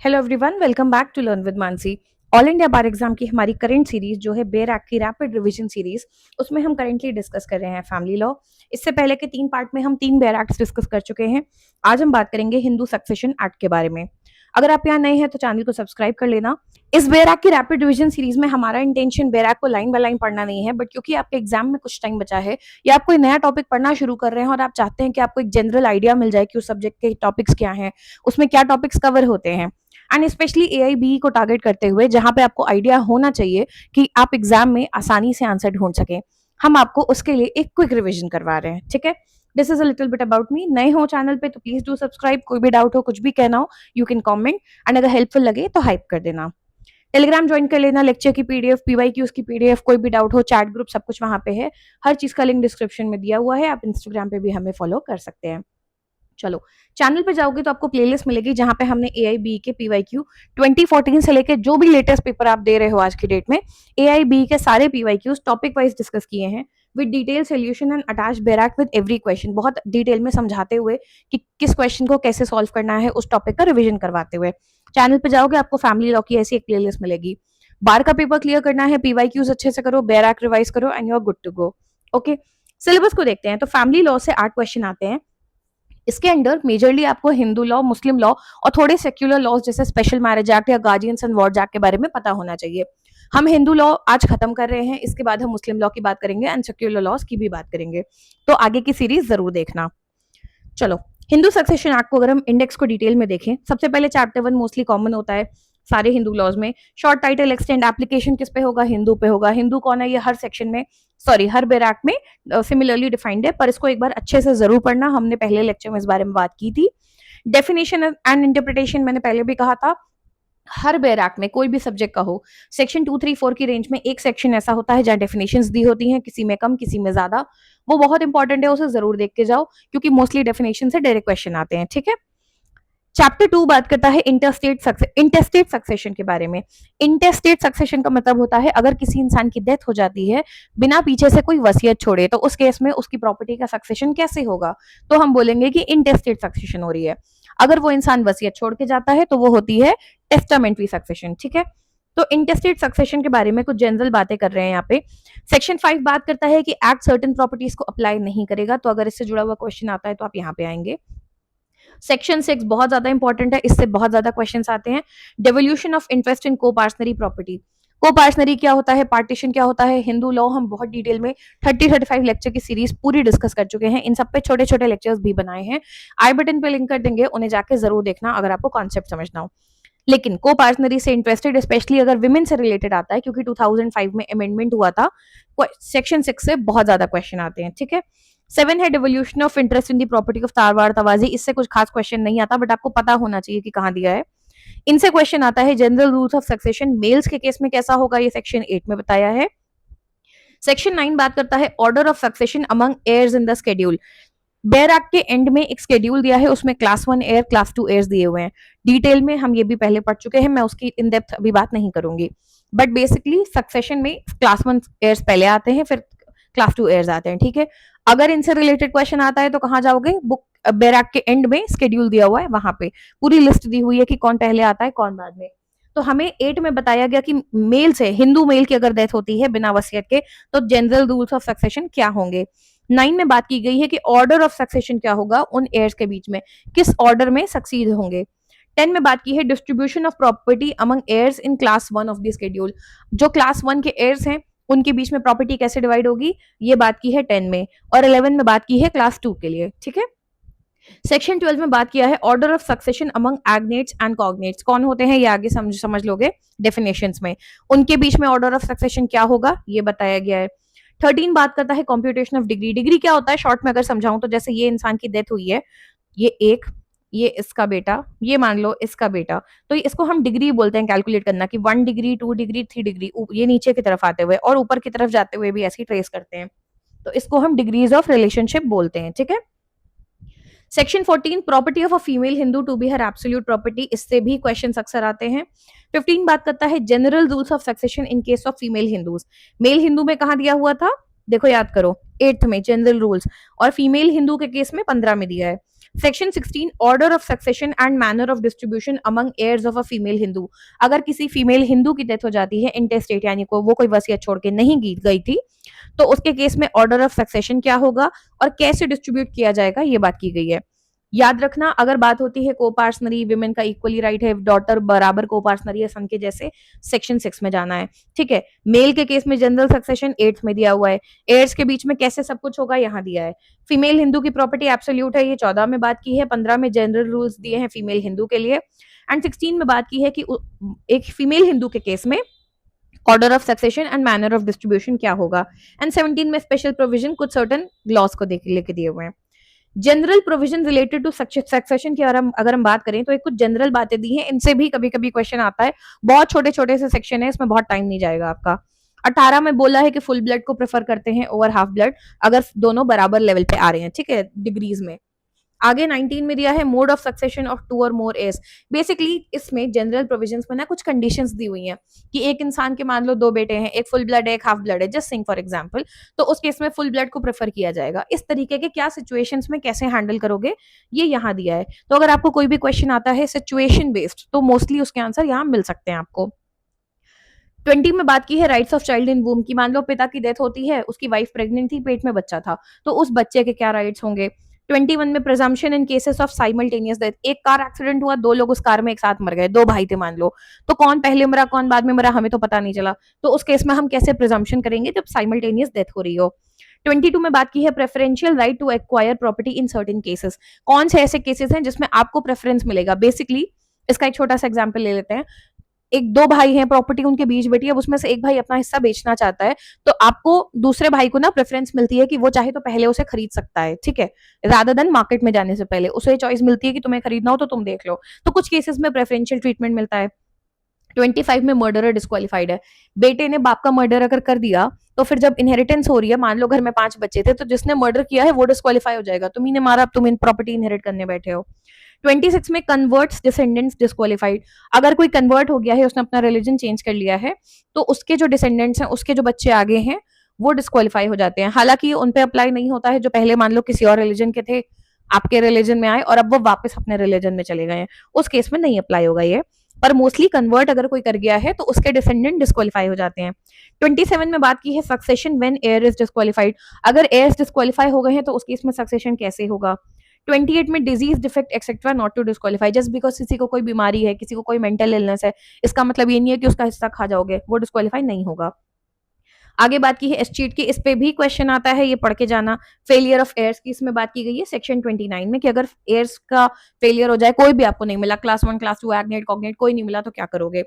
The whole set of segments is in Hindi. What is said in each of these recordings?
Hello everyone, welcome back to learn with Mansi. All India bar exam की हमारी करंट सीरीज जो है बेर एक्ट की रैपिड रिवीजन सीरीज, उसमें हम करेंटली डिस्कस कर रहे हैं फैमिली लॉ। इससे पहले के 3 पार्ट में हम 3 बेर एक्ट्स डिस्कस कर चुके हैं। आज हम बात करेंगे हिंदू सक्सेशन एक्ट के बारे में। अगर आप यहाँ नए हैं तो चैनल को सब्सक्राइब कर लेना। इस बेर एक्ट की रैपिड रिवीजन सीरीज में हमारा इंटेंशन बेर एक्ट को लाइन बाय लाइन पढ़ना नहीं है, बट क्योंकि आपके एग्जाम में कुछ टाइम बचा है या आप कोई नया टॉपिक पढ़ना शुरू कर रहे हैं और आप चाहते हैं कि आपको एक जनरल आइडिया मिल जाए कि उस सब्जेक्ट के टॉपिक्स क्या हैं, उसमें क्या टॉपिक्स कवर होते हैं, एंड स्पेशली एआईबी को टारगेट करते हुए जहां पे आपको आइडिया होना चाहिए कि आप एग्जाम में आसानी से आंसर ढूंढ सकें, हम आपको उसके लिए एक क्विक रिवीजन करवा रहे हैं। ठीक है, this is a little bit about me. नए हो चैनल पे तो प्लीज डू सब्सक्राइब। कोई भी डाउट हो, कुछ भी कहना हो, यू कैन कमेंट, एंड अगर हेल्पफुल लगे तो हाइप कर देना। टेलीग्राम ज्वाइन कर लेना, लेक्चर की पीडीएफ, पीवाईक्यूज की पीडीएफ, कोई भी डाउट हो, चैट ग्रुप, सब कुछ वहां पे है। हर चीज का लिंक डिस्क्रिप्शन में दिया हुआ है। आप इंस्टाग्राम पे भी हमें फॉलो कर सकते हैं। चलो, चैनल पे जाओगे तो आपको प्लेलिस्ट मिलेगी जहां पे हमने एआईबी के पीवाईक्यू 2014 से लेके जो भी लेटेस्ट पेपर आप दे रहे हो आज की डेट में, एआईबी के सारे पीवाईक्यूज टॉपिक वाइज डिस्कस किए हैं with detail solution and attach बैराक with every question, बहुत डिटेल में समझाते हुए कि किस क्वेश्चन को कैसे सॉल्व करना है, उस टॉपिक का रिविजन करवाते हुए। चैनल पे जाओगे आपको फैमिली लॉ की ऐसी एक प्लेलिस्ट मिलेगी। बार का पेपर क्लियर करना है, पीवाईक्यूज अच्छे से करो, बैराक रिवाइज करो, and you are good to go. Okay, syllabus को देखते हैं। तो फैमिली लॉ से 8 क्वेश्चन आते हैं। इसके अंडर मेजरली आपको हिंदू लॉ, मुस्लिम लॉ और थोड़े सेक्युलर लॉज जैसे स्पेशल मैरिज एक्ट या गार्जियंस एंड वार्ड्स एक्ट के बारे में पता होना चाहिए। हम हिंदू लॉ आज खत्म कर रहे हैं, इसके बाद हम मुस्लिम लॉ की बात करेंगे एंड सेक्युलर लॉज की भी बात करेंगे, तो आगे की सीरीज जरूर देखना। चलो, हिंदू सक्सेशन एक्ट को अगर हम इंडेक्स को डिटेल में देखें, सबसे पहले चैप्टर 1 मोस्टली कॉमन होता है सारे हिंदू लॉज में। शॉर्ट टाइटल एक्सटेंड एप्लीकेशन किस पे होगा? हिंदू पे होगा। हिंदू कौन है ये हर सेक्शन में, सॉरी हर बेर एक्ट में सिमिलरली डिफाइंड है, पर इसको एक बार अच्छे से जरूर पढ़ना। हमने पहले लेक्चर में इस बारे में बात की थी। डेफिनेशन एंड इंटरप्रिटेशन मैंने पहले भी कहा था, हर बेर एक्ट में कोई भी सब्जेक्ट का हो, सेक्शन 2, 3, 4 की रेंज में एक सेक्शन ऐसा होता है जहां डेफिनेशंस दी होती हैं, किसी में कम किसी में ज्यादा। वो बहुत इंपॉर्टेंट है, उसे जरूर देख के जाओ क्योंकि मोस्टली डेफिनेशन से डायरेक्ट क्वेश्चन आते हैं। ठीक है, चैप्टर 2 बात करता है इंटेस्टेट सक्सेशन के बारे में। इंटेस्टेट सक्सेशन का मतलब होता है अगर किसी इंसान की डेथ हो जाती है बिना पीछे से कोई वसीयत छोड़े, तो उस केस में उसकी प्रॉपर्टी का सक्सेशन कैसे होगा? तो हम बोलेंगे कि इंटेस्टेट सक्सेशन हो रही है। अगर वो इंसान वसीयत छोड़ के जाता है तो वो होती है टेस्टामेंट्री सक्सेशन। ठीक है, तो इंटेस्टेट सक्सेशन के बारे में कुछ जनरल बातें कर रहे हैं यहाँ पे। सेक्शन 5 बात करता है कि एक्ट सर्टेन प्रॉपर्टीज को अप्लाई नहीं करेगा, तो अगर इससे जुड़ा हुआ क्वेश्चन आता है तो आप यहाँ पे आएंगे। सेक्शन 6 बहुत ज्यादा इंपॉर्टेंट है, इससे बहुत ज्यादा क्वेश्चंस आते हैं। डेवोल्यूशन ऑफ इंटरेस्ट इन को पार्सनरी प्रॉपर्टी। को पार्सनरी क्या होता है, पार्टीशन क्या होता है, हिंदू लॉ हम बहुत डिटेल में 30-35 लेक्चर की सीरीज पूरी डिस्कस कर चुके हैं। इन सब पे छोटे छोटे लेक्चर्स भी बनाए हैं, आई बटन पे लिंक कर देंगे, उन्हें जाके जरूर देखना अगर आपको कॉन्सेप्ट समझना हो। लेकिन को पार्टनरी से इंटरेस्टेड, स्पेशली अगर विमेन से रिलेटेड आता है, क्योंकि 2005 में अमेंडमेंट हुआ था, सेक्शन 6 से बहुत ज्यादा क्वेश्चन आते हैं। ठीक है, 7 है devolution of interest in the property of tarwad तवाजी। इससे कुछ खास क्वेश्चन नहीं आता, बट आपको पता होना चाहिए कि कहाँ दिया है। इनसे क्वेश्चन आता है general rules of succession, males के केस में कैसा होगा, ये सेक्शन 8 में बताया है। सेक्शन 9 बात करता है order of succession among heirs in the schedule. Bare act के एंड में एक शेड्यूल दिया है, उसमें क्लास 1 एयर, क्लास 2 एयर्स दिए हुए हैं। डिटेल में हम ये भी पहले पढ़ चुके हैं, मैं उसकी इन डेप्थ अभी बात नहीं करूंगी, बट बेसिकली सक्सेशन में क्लास 1 एयर्स पहले आते हैं, फिर क्लास 2 एयर्स आते हैं। ठीक है, अगर इनसे रिलेटेड क्वेश्चन आता है तो कहाँ जाओगे? बुक बेयर एक्ट के एंड में शेड्यूल दिया हुआ है, वहां पे पूरी लिस्ट दी हुई है कि कौन पहले आता है कौन बाद में। तो हमें 8 में बताया गया कि मेल से, हिंदू मेल की अगर डेथ होती है बिना वसीयत के, तो जनरल रूल्स ऑफ सक्सेशन क्या होंगे। 9 में बात की गई है कि ऑर्डर ऑफ सक्सेशन क्या होगा, उन एयर्स के बीच में किस ऑर्डर में सक्सीड होंगे। 10 में बात की है distribution of property among heirs in class 1 of the schedule. जो क्लास 1 के एयर्स हैं उनके बीच में प्रॉपर्टी कैसे डिवाइड होगी, ये बात की है 10 में। और 11 में बात की है क्लास 2 के लिए। ठीक है, सेक्शन 12 में बात किया है order of succession among agnates and cognates. कौन होते हैं ये आगे समझ लोगे डेफिनेशंस में, उनके बीच में ऑर्डर ऑफ सक्सेशन क्या होगा ये बताया गया है। 13 बात करता है कॉम्प्यूटेशन ऑफ डिग्री। डिग्री क्या होता है शॉर्ट में अगर समझाऊं तो, जैसे ये इंसान की डेथ हुई है, ये एक, ये इसका बेटा, ये मान लो इसका बेटा, तो इसको हम डिग्री बोलते हैं कैलकुलेट करना कि 1 डिग्री 2 डिग्री 3 डिग्री, ये नीचे की तरफ आते हुए और ऊपर की तरफ जाते हुए भी ऐसे ही ट्रेस करते हैं, तो इसको हम डिग्रीज ऑफ रिलेशनशिप बोलते हैं। ठीक है, section 14 property of a female Hindu to be her absolute property, इससे भी क्वेश्चन अक्सर आते हैं। 15 बात करता है general rules of succession in case of female Hindus. Male Hindu में कहा दिया हुआ था, देखो याद करो 8th में जनरल रूल्स, और फीमेल हिंदू के केस में 15 में दिया है। Section 16 order of succession and manner of distribution among heirs of a female Hindu. अगर किसी फीमेल हिंदू की डेथ हो जाती है इंटेस्टेट, यानी को वो कोई वसीयत छोड़ के नहीं गई थी, तो उसके केस में ऑर्डर ऑफ सक्सेशन क्या होगा और कैसे डिस्ट्रीब्यूट किया जाएगा, ये बात की गई है। याद रखना, अगर बात होती है कोपार्सनरी, विमेन का इक्वली राइट है, डॉटर बराबर कोपार्सनरी है सन के जैसे, सेक्शन 6 में जाना है। ठीक है, मेल के केस में जनरल सक्सेशन 8th में दिया हुआ है, एयर्स के बीच में कैसे सब कुछ होगा यहाँ दिया है। फीमेल हिंदू की प्रॉपर्टी एब्सोल्यूट है, ये 14 में बात की है, 15 में जनरल रूल्स दिए हैं फीमेल हिंदू के लिए, एंड 16 में बात की है कि एक फीमेल हिंदू के केस में order of succession and manner of distribution क्या होगा, एंड 17 में स्पेशल प्रोविजन कुछ सर्टन लॉस को लेके दिए हुए हैं। General provision related to succession की अगर हम बात करें तो एक कुछ जनरल बातें दी हैं, इनसे भी कभी कभी क्वेश्चन आता है। बहुत छोटे छोटे से सेक्शन है, इसमें बहुत टाइम नहीं जाएगा आपका। 18 में बोला है कि फुल ब्लड को प्रेफर करते हैं ओवर हाफ ब्लड अगर दोनों बराबर लेवल पे आ रहे हैं, ठीक है, डिग्रीज में। आगे 19 में दिया है मोड ऑफ सक्सेशन ऑफ 2 और मोर एज। बेसिकली इसमें जनरल प्रोविजंस में ना कुछ कंडीशंस दी हुई हैं कि एक इंसान के मान लो 2 बेटे हैं, एक फुल ब्लड है एक हाफ ब्लड है, जस्ट सिंग फॉर एग्जांपल, तो उस केस में फुल ब्लड को प्रेफर किया जाएगा। इस तरीके के क्या सिचुएशंस में कैसे हैंडल करोगे, ये यहाँ दिया है। तो अगर आपको कोई भी क्वेश्चन आता है सिचुएशन बेस्ड, तो मोस्टली उसके आंसर यहाँ मिल सकते हैं आपको। 20 में बात की है राइट्स ऑफ चाइल्ड इन वूम की। मान लो पिता की डेथ होती है, उसकी वाइफ प्रेग्नेंट थी, पेट में बच्चा था, तो उस बच्चे के क्या राइट्स होंगे। 21 में presumption in cases of simultaneous death. एक कार एक्सीडेंट हुआ, 2 लोग उस कार में एक साथ मर गए, 2 भाई थे मान लो, तो कौन पहले मरा कौन बाद में मरा हमें तो पता नहीं चला, तो उस केस में हम कैसे प्रिजम्पशन करेंगे जब साइमल्टेनियस डेथ हो रही हो। 22 में बात की है preferential right to acquire property in certain cases. कौन से ऐसे केसेस हैं जिसमें आपको प्रेफरेंस मिलेगा। बेसिकली इसका एक छोटा सा एग्जाम्पल ले लेते हैं। एक 2 भाई हैं, प्रॉपर्टी उनके बीच बेटी है, अब उसमें से एक भाई अपना हिस्सा बेचना चाहता है, तो आपको दूसरे भाई को ना प्रेफरेंस मिलती है कि वो चाहे तो पहले उसे खरीद सकता है, ठीक है, रादर देन मार्केट में जाने से पहले उसे चॉइस मिलती है कि तुम्हें खरीदना हो तो तुम देख लो। तो कुछ केसेस में प्रेफरेंशियल ट्रीटमेंट मिलता है। 25 में मर्डरर डिस्क्वालीफाइड है। बेटे ने बाप का मर्डर अगर कर दिया तो फिर जब इनहेरिटेंस हो रही है, मान लो घर में 5 बच्चे थे, तो जिसने मर्डर किया है वो डिस्क्वालीफाई हो जाएगा, तुम्ही ने मारा, अब तुम इन प्रॉपर्टी इनहेरिट करने बैठे हो। 26 में कन्वर्ट्स डिसेंडेंट्स डिस्क्वालीफाइड। अगर कोई कन्वर्ट हो गया है, उसने अपना रिलीजन चेंज कर लिया है, तो उसके जो डिसेंडेंट्स हैं, उसके जो बच्चे आगे हैं, वो डिस्क्वालीफाई हो जाते हैं। हालांकि उन पे अप्लाई नहीं होता है जो पहले मान लो किसी और रिलीजन के थे, आपके रिलीजन में आए और अब वो वापस अपने रिलीजन में चले गए हैं, उस केस में नहीं अप्लाई होगा ये। पर मोस्टली कन्वर्ट अगर कोई कर गया है तो उसके डिसेंडेंट डिस्क्वालीफाई हो जाते हैं। 27 में बात की है succession when here is disqualified. अगर heirs डिस्क्वालीफाई हो गए हैं तो उस केस में सक्सेशन कैसे होगा। 28 में disease defect etcetera not to disqualify. Just because किसी को कोई बीमारी है, किसी को कोई मेंटल इलनेस है, इसका मतलब ये नहीं है कि उसका हिस्सा खा जाओगे, वो डिस्क्वालीफाई नहीं होगा। आगे बात की है एस्चीट की, इस पे भी क्वेश्चन आता है, ये पढ़ के जाना। फेलियर ऑफ एयर्स की इसमें बात की गई है सेक्शन 29 में कि अगर एयर्स का फेलियर हो जाए, कोई भी आपको नहीं मिला, क्लास 1 क्लास 2 एग्नेट कॉग्नेट कोई नहीं मिला, तो क्या करोगे।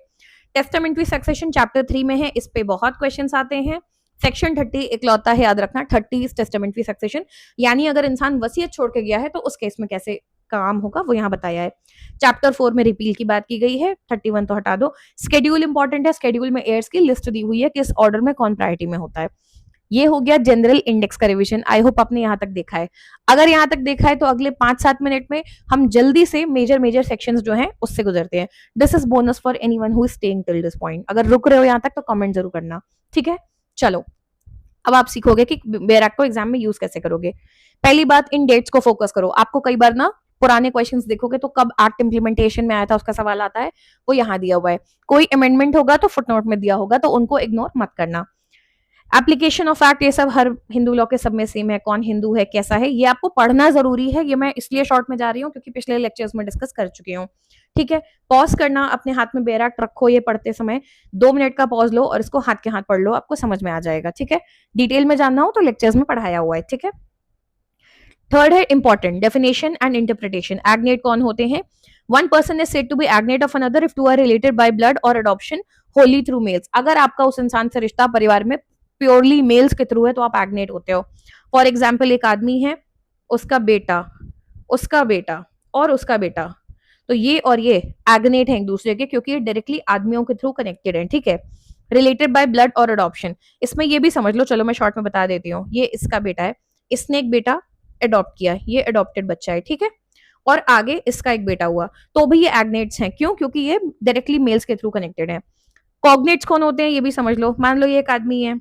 टेस्टामेंट्री सक्सेशन चैप्टर 3 में है, इस पे बहुत क्वेश्चन आते हैं। सेक्शन 30 इकलौता है, याद रखना, 30 टेस्टामेंट्री सक्सेशन, यानी अगर इंसान वसीयत छोड़ के गया है तो उस केस में कैसे काम होगा वो यहाँ बताया है। चैप्टर 4 में रिपील की बात की गई है, 31 तो हटा दो। स्केड्यूल इंपॉर्टेंट है, स्केड्यूल में एयर्स की लिस्ट दी हुई है, किस ऑर्डर में कौन प्रायोरिटी में होता है। ये हो गया जनरल इंडेक्स का रिवीजन। आई होप आपने यहाँ तक देखा है। अगर यहाँ तक देखा है तो अगले 5-7 मिनट में हम जल्दी से मेजर मेजर सेक्शंस जो हैं उससे गुजरते हैं। This is bonus for anyone who is staying till this point. अगर रुक रहे हो यहाँ तक तो कमेंट जरूर करना, ठीक है। चलो, अब आप सीखोगे कि बेयर एक्ट को एग्जाम में यूज कैसे करोगे। पहली बात, इन डेट्स को फोकस करो। आपको कई बार ना पुराने क्वेश्चंस देखोगे तो कब एक्ट इंप्लीमेंटेशन में आया था उसका सवाल आता है, वो यहाँ दिया हुआ है। कोई अमेंडमेंट होगा तो फुटनोट में दिया होगा, तो उनको इग्नोर मत करना। एप्लीकेशन ऑफ एक्ट, ये सब हर हिंदू लॉ के सब में सेम है, कौन हिंदू है कैसा है ये आपको पढ़ना जरूरी है। ये मैं इसलिए शॉर्ट में जा रही हूँ क्योंकि पिछले लेक्चर्स में डिस्कस कर चुकी हूँ, ठीक है। पॉज करना, अपने हाथ में बेयर एक्ट रखो, ये पढ़ते समय 2 मिनट का पॉज लो और इसको हाथ के हाथ पढ़ लो, आपको समझ में आ जाएगा, ठीक है। डिटेल में जानना हो तो लेक्चर्स में पढ़ाया हुआ है, ठीक है। थर्ड है important, definition and interpretation. Agnate कौन होते हैं। One person is said to be agnate of another if two are related by blood और अडॉप्शन होली थ्रू मेल्स। अगर आपका उस इंसान से रिश्ता परिवार में प्योरली मेल्स के थ्रू है तो आप एग्नेट होते हो। फॉर एग्जाम्पल, एक आदमी है, उसका बेटा, उसका बेटा और उसका बेटा, तो ये और ये एग्नेट है एक दूसरे के, क्योंकि ये डायरेक्टली आदमियों के थ्रू कनेक्टेड है, ठीक है। रिलेटेड बाय ब्लड और अडॉप्शन, इसमें ये भी समझ लो, चलो मैं शॉर्ट में बता देती हूँ। ये इसका बेटा है, इसने एक बेटा अडॉप्ट किया, ये अडॉप्टेड बच्चा है, ठीक है। और आगे इसका एक बेटा हुआ, तो भी ये एग्नेट्स हैं। क्यों? क्योंकि ये डायरेक्टली मेल्स के थ्रू कनेक्टेड है। कॉग्नेट्स कौन होते हैं ये भी समझ लो। मान लो ये एक आदमी है,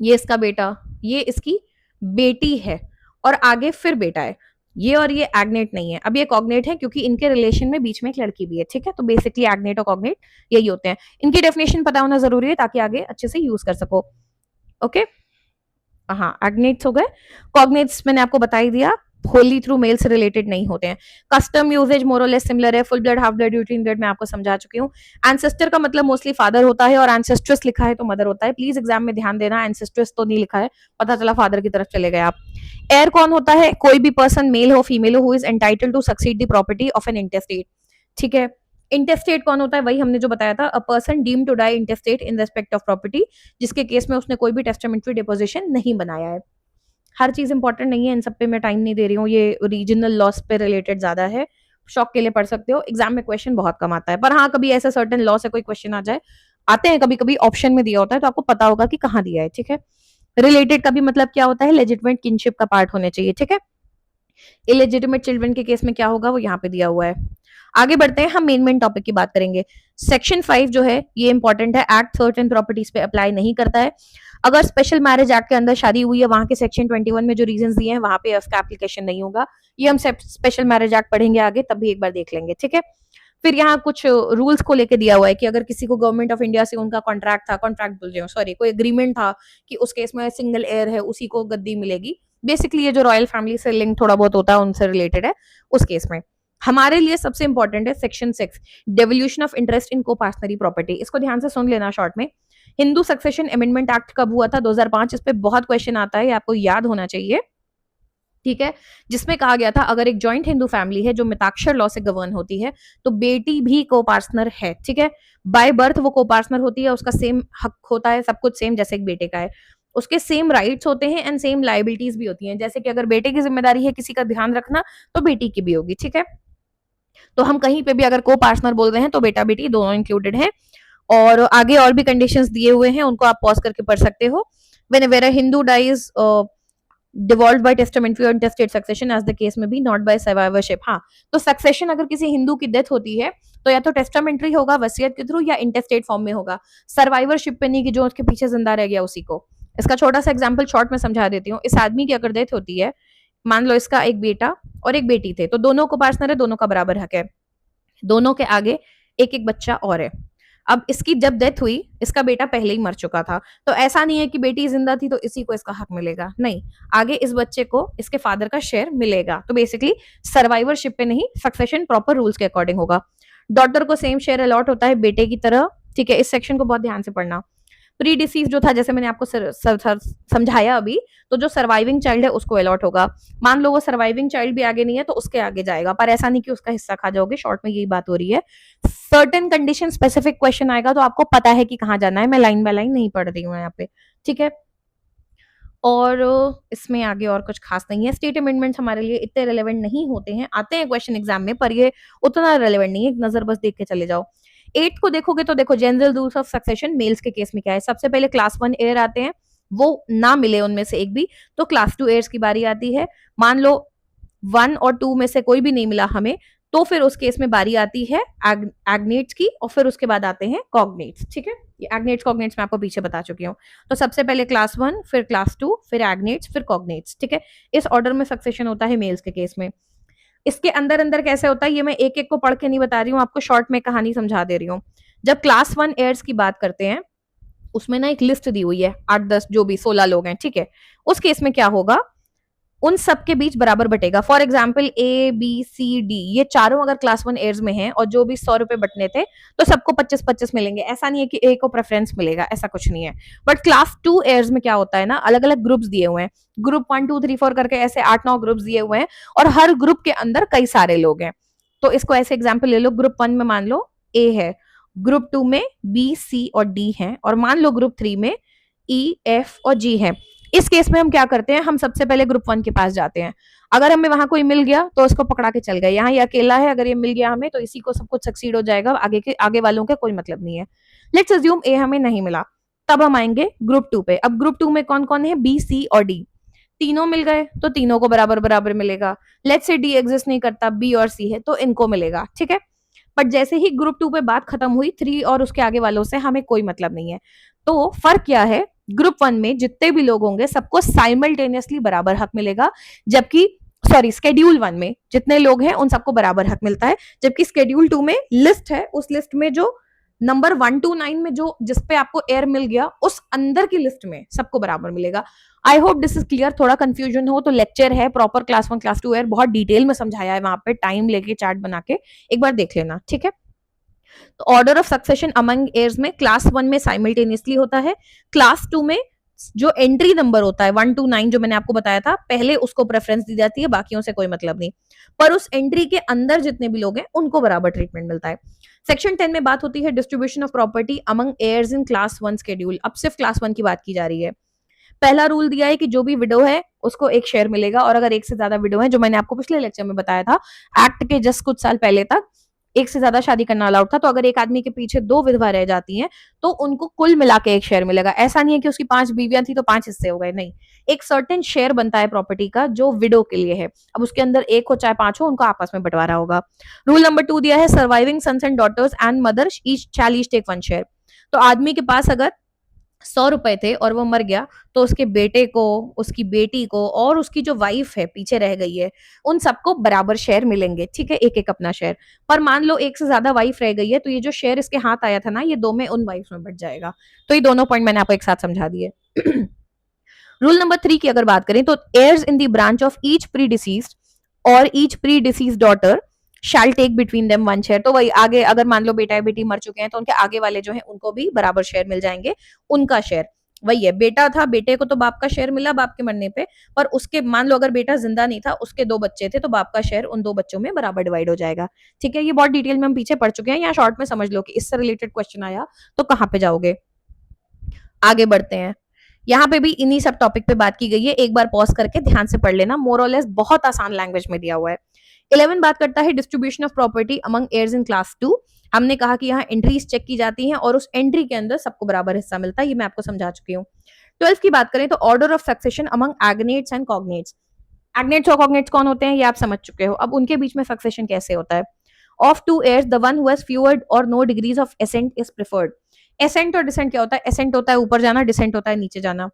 ये इसका बेटा, ये इसकी बेटी है और आगे फिर बेटा है, ये और ये एग्नेट नहीं है। अब ये कॉग्नेट है क्योंकि इनके रिलेशन में बीच में एक लड़की भी है, ठीक है। तो बेसिकली एग्नेट और कॉग्नेट यही होते हैं। इनकी डेफिनेशन पता होना जरूरी है ताकि आगे अच्छे से यूज कर सको। ओके, हाँ, एग्नेट्स हो गए। कॉग्नेट्स मैंने आपको बता ही दिया, होली थ्रू मेल से रिलेटेड नहीं होते हैं। कस्टम यूजेज मोरलेस सिमिलर है। Full blood, half blood, uterine blood मैं आपको समझा चुकी हूँ। एंसेस्टर का मतलब मोस्टली फादर होता है और एंसेस्ट्रेस लिखा है तो मदर होता है। प्लीज एग्जाम में ध्यान देना, एंसेस्ट्रेस तो नहीं लिखा है, पता चला फादर की तरफ चले गए आप। एयर कौन होता है? कोई भी पर्सन, मेल हो फीमेल हो, who is entitle to succeed the property of an intestate, ठीक है। इंटेस्टेट कौन होता है? वही हमने जो बताया था, a person deem to die intestate in respect of property, जिसके केस में उसने कोई भी टेस्टामेंट्री डिपोजिशन नहीं बनाया है। हर चीज इंपॉर्टेंट नहीं है, इन सब पे मैं टाइम नहीं दे रही हूँ, ये रीजनल लॉस पे रिलेटेड ज्यादा है। शौक के लिए पढ़ सकते हो, एग्जाम में क्वेश्चन बहुत कम आता है, पर हाँ कभी ऐसा सर्टेन लॉ से कोई क्वेश्चन आ जाए, आते हैं कभी कभी, ऑप्शन में दिया होता है तो आपको पता होगा कि कहाँ दिया है, ठीक है। रिलेटेड का भी मतलब क्या होता है? लेजिटिमेट किनशिप का पार्ट होने चाहिए, ठीक है। इलेजिटिमेट चिल्ड्रन के केस में क्या होगा वो यहाँ पे दिया हुआ है। आगे बढ़ते हैं, हम मेन टॉपिक की बात करेंगे। सेक्शन 5 जो है ये इंपॉर्टेंट है, एक्ट सर्टेन प्रॉपर्टीज पे अप्लाई नहीं करता है। अगर स्पेशल मैरिज एक्ट के अंदर शादी हुई है, वहां के सेक्शन 21 में जो रीजन दिए हैं वहां पे उसका एप्लीकेशन नहीं होगा। ये हम स्पेशल मैरिज एक्ट पढ़ेंगे आगे, तब भी एक बार देख लेंगे, ठीक है। फिर यहाँ कुछ रूल्स को लेके दिया हुआ है कि अगर किसी को गवर्नमेंट ऑफ इंडिया से उनका कॉन्ट्रैक्ट था, कॉन्ट्रैक्ट बोल रही हूँ सॉरी, कोई एग्रीमेंट था कि उस केस में सिंगल एयर है उसी को गद्दी मिलेगी। बेसिकली ये जो रॉयल फैमिली से लिंक थोड़ा बहुत होता है उनसे रिलेटेड है उस केस में। हमारे लिए सबसे इंपॉर्टेंट है section 6, devolution of interest in copartnery property. इसको ध्यान से सुन लेना शॉर्ट में। हिंदू सक्सेशन अमेंडमेंट एक्ट कब हुआ था? 2005। इस पे बहुत क्वेश्चन आता है, आपको याद होना चाहिए, ठीक है। जिसमें कहा गया था अगर एक जॉइंट हिंदू फैमिली है जो मिताक्षर लॉ से गवर्न होती है तो बेटी भी को पार्टनर है, ठीक है। बाय बर्थ वो को पार्टनर होती है, उसका सेम हक होता है, सब कुछ सेम जैसे एक बेटे का है। उसके सेम राइट्स होते हैं एंड सेम लाइबिलिटीज भी होती हैं। जैसे कि अगर बेटे की जिम्मेदारी है किसी का ध्यान रखना, तो बेटी की भी होगी, ठीक है। तो हम कहीं पे भी अगर को पार्टनर बोल रहे हैं तो बेटा बेटी दोनों इंक्लूडेड है। और आगे और भी कंडीशंस दिए हुए हैं, उनको आप पॉज करके पढ़ सकते हो। Whenever a Hindu dies, devolve by testamentary और intestate succession as the case may be, not by survivorship. हाँ, तो सक्सेशन अगर किसी हिंदू की डेथ होती है तो या तो टेस्टामेंट्री होगा वसीयत के थ्रू, या इंटेस्टेट फॉर्म में होगा। सर्वाइवरशिप पे नहीं कि जो उसके पीछे जिंदा रह गया उसी को। इसका छोटा सा एग्जाम्पल शॉर्ट में समझा देती हूँ। इस आदमी की अगर डेथ होती है, मान लो इसका एक बेटा और एक बेटी थे, तो दोनों को पार्टनर है, दोनों का बराबर हक है, दोनों के आगे एक एक बच्चा और है। अब इसकी जब डेथ हुई, इसका बेटा पहले ही मर चुका था, तो ऐसा नहीं है कि बेटी जिंदा थी तो इसी को इसका हक मिलेगा, नहीं, आगे इस बच्चे को इसके फादर का शेयर मिलेगा। तो बेसिकली सर्वाइवरशिप पे नहीं, सक्सेशन प्रॉपर रूल्स के अकॉर्डिंग होगा। डॉटर को सेम शेयर अलॉट होता है बेटे की तरह, ठीक है। इस सेक्शन को बहुत ध्यान से पढ़ना। प्री डिसीज जो था, जैसे मैंने आपको समझाया अभी, तो जो सर्वाइविंग चाइल्ड है उसको अलॉट होगा। मान लो वो सर्वाइविंग चाइल्ड भी आगे नहीं है तो उसके आगे जाएगा, पर ऐसा नहीं कि उसका हिस्सा खा जाओगे, शॉर्ट में यही बात हो रही है। सर्टेन कंडीशन स्पेसिफिक क्वेश्चन आएगा तो आपको पता है कि कहाँ जाना है, मैं लाइन बाय लाइन नहीं पढ़ रही हूँ यहाँ पे, ठीक है। और इसमें आगे और कुछ खास नहीं है। स्टेट अमेंडमेंट्स हमारे लिए इतने रेलेवेंट नहीं होते हैं, आते हैं क्वेश्चन एग्जाम में, पर ये उतना रेलेवेंट नहीं है, एक नजर बस देख के चले जाओ। 8 को देखोगे तो देखो general rules of succession males के केस में क्या है। सबसे पहले क्लास 1 एयर आते हैं, वो ना मिले उनमें से एक भी तो क्लास 2 एयर्स की बारी आती है। मान लो 1 और 2 में से कोई भी नहीं मिला हमें, तो फिर उस केस में बारी आती है एग्नेट्स की, और फिर उसके बाद आते हैं कॉग्नेट्स, ठीक है। ये एग्नेट्स कॉग्नेट्स मैं आपको पीछे बता चुकी हूँ। तो सबसे पहले क्लास 1, फिर क्लास 2, फिर एग्नेट्स, फिर कॉग्नेट्स, ठीक है। इस ऑर्डर में सक्सेशन होता है मेल्स के केस में। इसके अंदर अंदर कैसे होता है ये मैं एक एक को पढ़ के नहीं बता रही हूँ, आपको शॉर्ट में कहानी समझा दे रही हूँ। जब क्लास 1 एयर्स की बात करते हैं, उसमें ना एक लिस्ट दी हुई है, 8-10 जो भी 16 लोग हैं, ठीक है। उस केस में क्या होगा, उन सब के बीच बराबर बटेगा। For example A B C D, ये चारों अगर क्लास 1 एयर्स में हैं और जो भी 100 रुपए बटने थे तो सबको 25-25 मिलेंगे। ऐसा नहीं है कि ए को प्रेफरेंस मिलेगा, ऐसा कुछ नहीं है। बट क्लास 2 एयर्स में क्या होता है ना, अलग अलग ग्रुप्स दिए हुए हैं, ग्रुप 1 2 3 4 करके ऐसे 8-9 ग्रुप्स दिए हुए हैं, और हर ग्रुप के अंदर कई सारे लोग हैं। तो इसको ऐसे एग्जाम्पल ले लो, ग्रुप 1 में मान लो ए है, ग्रुप 2 में बी सी और डी है, और मान लो ग्रुप 3 में ई एफ और जी है। इस केस में हम क्या करते हैं, हम सबसे पहले ग्रुप 1 के पास जाते हैं। अगर हमें वहां कोई मिल गया तो उसको पकड़ा के चल गए, यहाँ ये अकेला है, अगर ये मिल गया हमें तो इसी को सब कुछ सक्सीड हो जाएगा, आगे वालों का कोई मतलब नहीं है। लेट्स अज्यूम ए हमें नहीं मिला, तब हम आएंगे ग्रुप 2 पे। अब ग्रुप 2 में कौन कौन है, बी सी और डी, तीनों मिल गए तो तीनों को बराबर बराबर मिलेगा। लेट्स से डी एग्जिस्ट नहीं करता, बी और सी है, तो इनको मिलेगा, ठीक है। बट जैसे ही ग्रुप 2 पे बात खत्म हुई, 3 और उसके आगे वालों से हमें कोई मतलब नहीं है। तो फर्क क्या है, ग्रुप 1 में जितने भी लोग होंगे सबको साइमल्टेनियसली बराबर हक मिलेगा, जबकि सॉरी स्केड्यूल 1 में जितने लोग हैं उन सबको बराबर हक मिलता है, जबकि स्केड्यूल 2 में लिस्ट है, उस लिस्ट में जो नंबर 1 to 9 में जो जिसपे आपको एयर मिल गया उस अंदर की लिस्ट में सबको बराबर मिलेगा। I hope this is clear. थोड़ा कंफ्यूजन हो तो लेक्चर है प्रॉपर क्लास 1 क्लास 2 एयर, बहुत डिटेल में समझाया है वहां पे, टाइम लेके चार्ट बना के एक बार देख लेना, ठीक है। तो order of succession among heirs में क्लास 1 में साइमल्टेनियसली होता है, क्लास 2 में जो एंट्री नंबर होता है 1 to 9 जो मैंने आपको बताया था पहले, उसको प्रेफरेंस दी जाती है, बाकियों से कोई मतलब नहीं, पर उस एंट्री के अंदर जितने भी लोग हैं उनको बराबर ट्रीटमेंट मिलता है। सेक्शन 10 में बात होती है distribution of property among heirs in class 1 schedule. अब सिर्फ क्लास 1 की बात की जा रही है। पहला रूल दिया है कि जो भी विडो है उसको एक शेयर मिलेगा, और अगर एक से ज्यादा विडो है, जो मैंने आपको पिछले लेक्चर में बताया था, एक्ट के जस्ट कुछ साल पहले तक एक से ज्यादा शादी करना अलाउड था, तो अगर एक आदमी के पीछे 2 विधवा रह जाती हैं तो उनको कुल मिला के एक शेयर मिलेगा। ऐसा नहीं है कि उसकी 5 बीवियां थी तो 5 हिस्से हो गए, नहीं, एक सर्टेन शेयर बनता है प्रॉपर्टी का जो विडो के लिए है। अब उसके अंदर एक हो चाहे 5 हो, उनको आपस में बंटवारा होगा। रूल नंबर 2 दिया है surviving sons and daughters and mother each shall each take 1 share. तो आदमी के पास अगर 100 रुपए थे और वो मर गया, तो उसके बेटे को, उसकी बेटी को और उसकी जो वाइफ है पीछे रह गई है, उन सबको बराबर शेयर मिलेंगे, ठीक है, एक एक अपना शेयर। पर मान लो एक से ज्यादा वाइफ रह गई है, तो ये जो शेयर इसके हाथ आया था ना, ये 2 में उन वाइफ में बट जाएगा। तो ये दोनों पॉइंट मैंने आपको एक साथ समझा दिए। रूल नंबर 3 की अगर बात करें तो heirs in the branch of each predeceased और each predeceased daughter shall take between them 1 share. तो वही आगे अगर मान लो बेटा या बेटी मर चुके हैं तो उनके आगे वाले जो हैं उनको भी बराबर शेयर मिल जाएंगे, उनका शेयर। वही है, बेटा था, बेटे को तो बाप का शेयर मिला बाप के मरने पे, पर उसके मान लो अगर बेटा जिंदा नहीं था, उसके 2 बच्चे थे, तो बाप का शेयर उन 2 बच्चों में बराबर डिवाइड हो जाएगा, ठीक है। ये बहुत डिटेल में हम पीछे पढ़ चुके हैं, यहाँ शॉर्ट में समझ लो कि इससे रिलेटेड क्वेश्चन आया तो कहाँ पे जाओगे। आगे बढ़ते हैं, यहाँ पे भी इन्हीं सब टॉपिक पे बात की गई है, एक बार पॉज करके ध्यान से पढ़ लेना, मोर और लेस बहुत आसान लैंग्वेज में दिया हुआ है। 11 बात करता है distribution of property among heirs in class 2। हमने कहा कि यहाँ एंट्रीज चेक की जाती हैं और उस एंट्री के अंदर सबको बराबर हिस्सा मिलता है, ये मैं आपको समझा चुकी हूँ। 12 की बात करें तो order of succession among agnates and cognates. Agnates और कॉग्नेट्स कौन होते हैं ये आप समझ चुके हो, अब उनके बीच में सक्सेशन कैसे होता है। Of 2 heirs the one who has fewer or no degrees of ascent is preferred। Ascent और डिसेंट क्या होता है, एसेंट होता है ऊपर जाना, डिसेंट होता है नीचे जाना।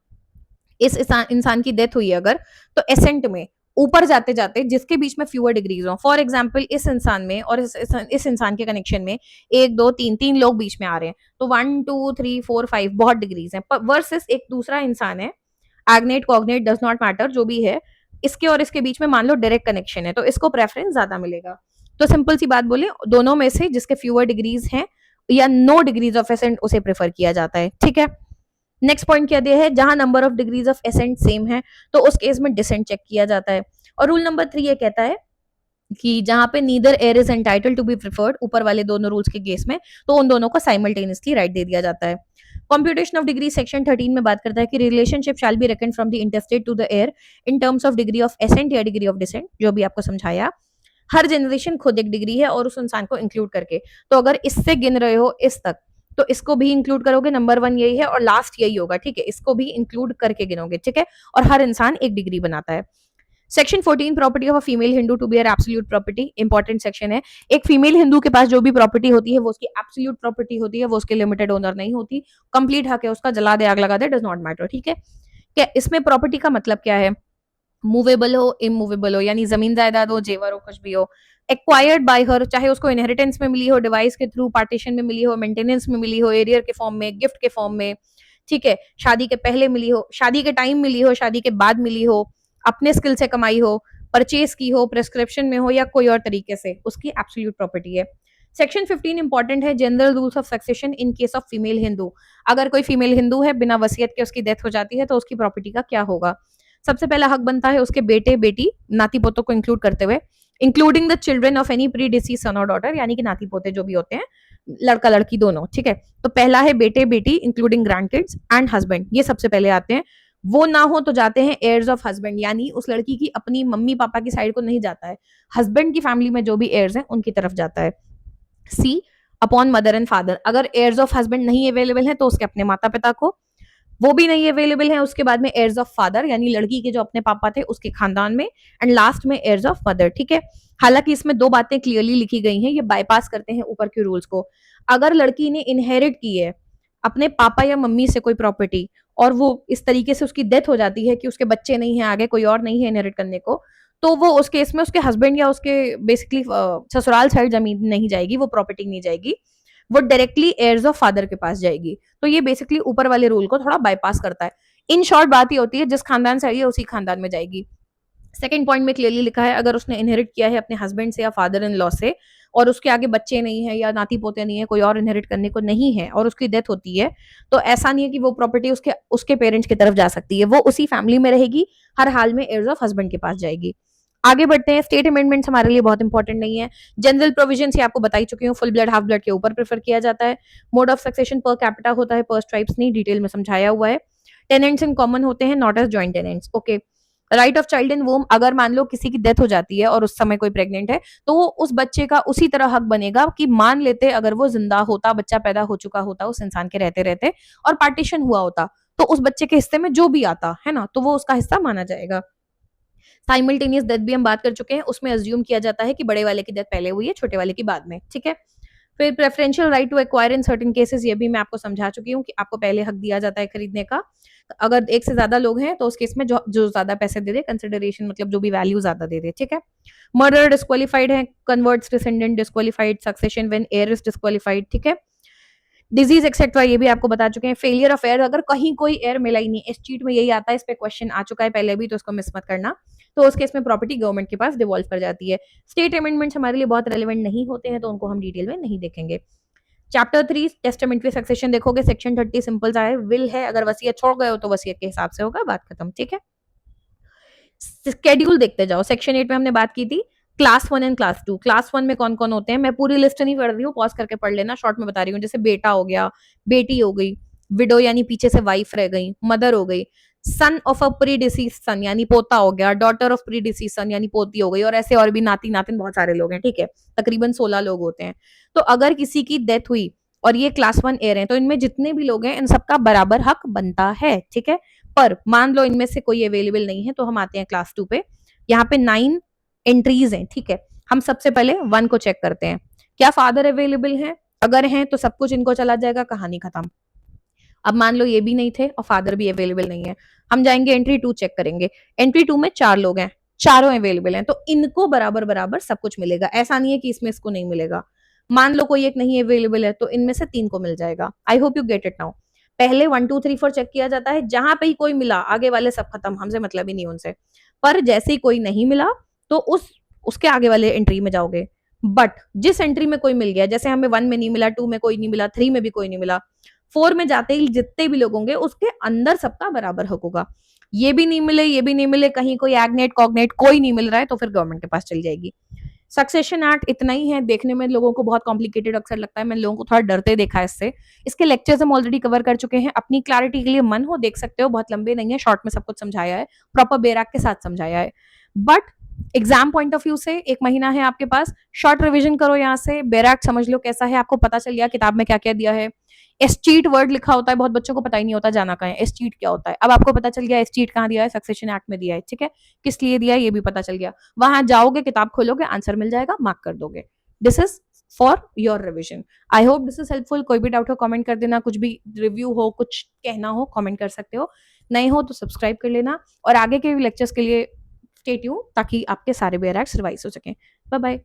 इस इंसान की डेथ हुई है अगर, तो एसेंट में ऊपर जाते जाते जिसके बीच में फ्यूअर डिग्रीज हो, फॉर एग्जाम्पल इस इंसान में और इस इंसान के कनेक्शन में 1 2 3 3 लोग बीच में आ रहे हैं, तो 1 2 3 4 5 बहुत डिग्रीज हैं, वर्सेस एक दूसरा इंसान है, एग्नेट कॉग्नेट डज नॉट मैटर जो भी है, इसके और इसके बीच में मान लो डायरेक्ट कनेक्शन है, तो इसको प्रेफरेंस ज्यादा मिलेगा। तो सिंपल सी बात बोले, दोनों में से जिसके फ्यूअर डिग्रीज हैं या नो डिग्रीज ऑफ एसेंट उसे प्रेफर किया जाता है, ठीक है। नेक्स्ट पॉइंट क्या दिया है, जहां number of degrees of accent same है तो उस केस में डिसेंट चेक किया जाता है। और रूल नंबर 3 ये कहता है कि जहां पे neither heir is entitle to be preferred, ऊपर वाले दोनों रूल्स के केस में, तो उन दोनों को साइमल्टेनियसली राइट दे दिया जाता है। कंप्यूटेशन ऑफ डिग्री सेक्शन 13 में बात करता है कि relationship shall be reckon from the intestate to the heir in terms of degree of ascent या डिग्री ऑफ डिसेंट, जो भी आपको समझाया। हर जनरेशन खुद एक डिग्री है और उस इंसान को इंक्लूड करके, तो अगर इससे गिन रहे हो इस तक तो इसको भी इंक्लूड करोगे, नंबर 1 यही है और लास्ट यही होगा, ठीक है, इसको भी इंक्लूड करके गिनोगे, ठीक है। और हर इंसान एक डिग्री बनाता है। Section 14 property of a female Hindu to be her absolute property, important section है। एक फीमेल हिंदू के पास जो भी प्रॉपर्टी होती है वो उसकी एब्सोल्यूट प्रॉपर्टी होती है, वो उसके लिमिटेड ओनर नहीं होती, कंप्लीट हक है उसका, जला दे आग लगा दे, डज नॉट मैटर, ठीक है। क्या इसमें प्रॉपर्टी का मतलब क्या है, मूवेबल हो इमूवेबल हो, यानी जमीन जायदाद हो जेवर हो कुछ भी हो, एक्वायर्ड बाय हर, चाहे उसको इनहेरिटेंस में मिली हो, डिवाइस के थ्रू, पार्टीशन में मिली हो, मेंटेनेंस में मिली हो, एरियर के फॉर्म में, गिफ्ट के फॉर्म में, ठीक है, शादी के पहले मिली हो, शादी के टाइम मिली हो, शादी के बाद मिली हो, अपने स्किल से कमाई हो, परचेज की हो, प्रेस्क्रिप्शन में हो या कोई और तरीके से, उसकी एब्सोल्यूट प्रॉपर्टी है। सेक्शन 15 इंपॉर्टेंट है, general rules of succession in case of female Hindu. अगर कोई फीमेल हिंदू है, बिना वसीयत के उसकी डेथ हो जाती है तो उसकी प्रॉपर्टी का क्या होगा। सबसे पहला हक बनता है उसके बेटे बेटी नाती पोतों को इंक्लूड करते हुए, including the children of any predeceased son और डॉटर, यानी कि नाती पोते जो भी होते हैं, लड़का लड़की दोनों, ठीक है। तो पहला है बेटे बेटी including grand kids and husband, ये सबसे पहले आते हैं। वो ना हो तो जाते हैं एयर्स ऑफ हस्बैंड, यानी उस लड़की की अपनी मम्मी पापा की साइड को नहीं जाता है, हस्बैंड की फैमिली में जो भी एयर्स हैं उनकी तरफ जाता है। सी अपॉन मदर एंड फादर, अगर एयर्स ऑफ हस्बैंड नहीं अवेलेबल है तो उसके अपने माता पिता को, वो भी नहीं अवेलेबल है उसके बाद में एयर्स ऑफ फादर, यानी लड़की के जो अपने पापा थे उसके खानदान में, एंड लास्ट में एयर्स ऑफ मदर, ठीक है। हालांकि इसमें 2 बातें क्लियरली लिखी गई हैं, ये बाईपास करते हैं ऊपर के रूल्स को। अगर लड़की ने इनहेरिट की है अपने पापा या मम्मी से कोई प्रॉपर्टी और वो इस तरीके से उसकी डेथ हो जाती है कि उसके बच्चे नहीं है आगे, कोई और नहीं है इनहेरिट करने को, तो वो उस केस में उसके हस्बैंड या उसके बेसिकली ससुराल साइड जमीन नहीं जाएगी, वो प्रॉपर्टी नहीं जाएगी, वो डायरेक्टली एयर्स ऑफ फादर के पास जाएगी। तो ये बेसिकली ऊपर वाले रूल को थोड़ा बाईपास करता है। इन शॉर्ट बात ही होती है, जिस खानदान से आई है उसी खानदान में जाएगी। सेकंड पॉइंट में क्लियरली लिखा है, अगर उसने इनहेरिट किया है अपने हस्बैंड से या फादर इन लॉ से, और उसके आगे बच्चे नहीं है या नाती पोते नहीं है, कोई और इनहेरिट करने को नहीं है, और उसकी डेथ होती है, तो ऐसा नहीं है कि वो प्रॉपर्टी उसके उसके पेरेंट्स की तरफ जा सकती है, वो उसी फैमिली में रहेगी, हर हाल में एयर्स ऑफ हस्बैंड के पास जाएगी। आगे बढ़ते हैं। स्टेट अमेंडमेंट्स हमारे लिए बहुत इंपॉर्टेंट नहीं है। जनरल प्रोविजन ही आपको बताई चुकी हूँ, फुल ब्लड हाफ ब्लड के ऊपर प्रेफर किया जाता है। Mode of succession per capita होता है, पर स्ट्राइप्स नहीं, डिटेल में समझाया हुआ है। टेनेंट्स इन कॉमन होते हैं, not as joint tenants. Okay. Right of child in womb, अगर मान लो किसी की डेथ हो जाती है और उस समय कोई प्रेग्नेंट है, तो वो उस बच्चे का उसी तरह हक बनेगा कि मान लेते अगर वो जिंदा होता, बच्चा पैदा हो चुका होता उस इंसान के रहते रहते, और पार्टीशन हुआ होता, तो उस बच्चे के हिस्से में जो भी आता है ना, तो वो उसका हिस्सा माना जाएगा। साइमल्टेनियस डेथ भी हम बात कर चुके हैं, उसमें अज्यूम किया जाता है कि बड़े वाले की डेथ पहले हुई है, छोटे वाले की बाद में। ठीक है। फिर preferential right to acquire in certain cases, ये भी मैं आपको समझा चुकी हूँ कि आपको पहले हक दिया जाता है खरीदने का। अगर एक से ज्यादा लोग हैं तो उस केस में जो जो ज्यादा पैसे दे दे, कंसिडरेशन मतलब जो भी वैल्यू ज्यादा दे दे। ठीक है। मर्डर डिस्क्वालिफाइड है, converts descendant disqualified, succession when here is disqualified. ठीक है। डिजीज एक्सेट्रा ये भी आपको बता चुके हैं। फेलियर ऑफ एयर, अगर कहीं कोई एयर मिला ही नहीं, इस चीट में यही आता है, इस पे क्वेश्चन आ चुका है पहले भी, तो उसको मिस मत करना। तो उस केस में प्रॉपर्टी गवर्नमेंट के पास डिवॉल्व कर जाती है। स्टेट अमेंडमेंट्स हमारे लिए बहुत रेलिवेंट नहीं होते हैं, तो उनको हम डिटेल में नहीं देखेंगे। चैप्टर 3 टेस्टामेंट्री सक्सेशन देखोगे, सेक्शन 30 सिंपल सा है, विल है, अगर वसीयत छोड़ गए हो तो वसीयत के हिसाब से होगा, बात खत्म। ठीक है। स्केड्यूल देखते जाओ। सेक्शन 8 में हमने बात की थी क्लास 1 एंड क्लास 2। क्लास 1 में कौन कौन होते हैं, मैं पूरी लिस्ट नहीं पढ़ रही हूँ, पॉज करके पढ़ लेना, शॉर्ट में बता रही हूँ। जैसे बेटा हो गया, बेटी हो गई, विडो यानी पीछे से वाइफ रह गई, मदर हो गई, son of a predeceased son यानी पोता हो गया, daughter of predeceased son यानी पोती हो गई, और ऐसे और भी नाती नातिन बहुत सारे लोग हैं। ठीक है। तकरीबन 16 लोग होते हैं। तो अगर किसी की डेथ हुई और ये क्लास 1 एयर है, तो इनमें जितने भी लोग हैं इन सबका बराबर हक बनता है। ठीक है। पर मान लो इनमें से कोई अवेलेबल नहीं है, तो हम आते हैं क्लास 2 पे। यहाँ पे 9 एंट्रीज हैं। ठीक है। हम सबसे पहले 1 को चेक करते हैं, क्या फादर अवेलेबल है, अगर हैं तो सब कुछ इनको चला जाएगा, कहानी खत्म। अब मान लो ये भी नहीं थे और फादर भी अवेलेबल नहीं है, हम जाएंगे एंट्री 2 चेक करेंगे। एंट्री 2 में 4 लोग हैं, चारों अवेलेबल हैं, तो इनको बराबर बराबर सब कुछ मिलेगा। ऐसा नहीं है कि इसमें इसको नहीं मिलेगा। मान लो कोई एक नहीं अवेलेबल है, तो इनमें से 3 को मिल जाएगा। I hope you get it now. पहले 1 2 3 4 चेक किया जाता है, जहां पे ही कोई मिला आगे वाले सब खत्म, हमसे मतलब ही नहीं उनसे। पर जैसे ही कोई नहीं मिला तो उसके आगे वाले एंट्री में जाओगे। बट जिस एंट्री में कोई मिल गया, जैसे हमें 1 में नहीं मिला, 2 में कोई नहीं मिला, 3 में भी कोई नहीं मिला, 4 में जाते ही जितने भी लोग होंगे उसके अंदर सबका बराबर हक होगा। ये भी नहीं मिले, ये भी नहीं मिले, कहीं कोई एग्नेट कॉग्नेट कोई नहीं मिल रहा है, तो फिर गवर्नमेंट के पास चली जाएगी। सक्सेशन एक्ट इतना ही है, देखने में लोगों को बहुत कॉम्प्लिकेटेड अक्सर लगता है, मैंने लोगों को थोड़ा डरते देखा है इससे। इसके लेक्चर्स हम ऑलरेडी कवर कर चुके हैं, अपनी क्लैरिटी के लिए मन हो देख सकते हो, बहुत लंबे नहीं है, शॉर्ट में सब कुछ समझाया है, प्रॉपर बेराक के साथ समझाया है। But exam point of view से 1 महीना है आपके पास, शॉर्ट रिविजन करो, यहाँ से बेराक समझ लो कैसा है, आपको पता चल गया किताब में क्या क्या दिया है। एस्टीट वर्ड लिखा होता है, बहुत बच्चों को पता ही नहीं होता जाना कहाँ है, एस्टीट क्या होता है। अब आपको पता चल गया एस्टीट कहाँ दिया है, सक्सेशन एक्ट में दिया है। ठीक है। किस लिए दिया है ये भी पता चल गया। वहां जाओगे, किताब खोलोगे, आंसर मिल जाएगा, मार्क कर दोगे। This is for your revision. I hope this is helpful. कोई भी डाउट हो कमेंट कर देना, कुछ भी रिव्यू हो, कुछ कहना हो कमेंट कर सकते हो, नहीं हो तो सब्सक्राइब कर लेना, और आगे के लेक्चर्स के लिए स्टे ट्यून, ताकि आपके सारे बेयर एक्ट्स रिवाइज हो सके। Bye bye.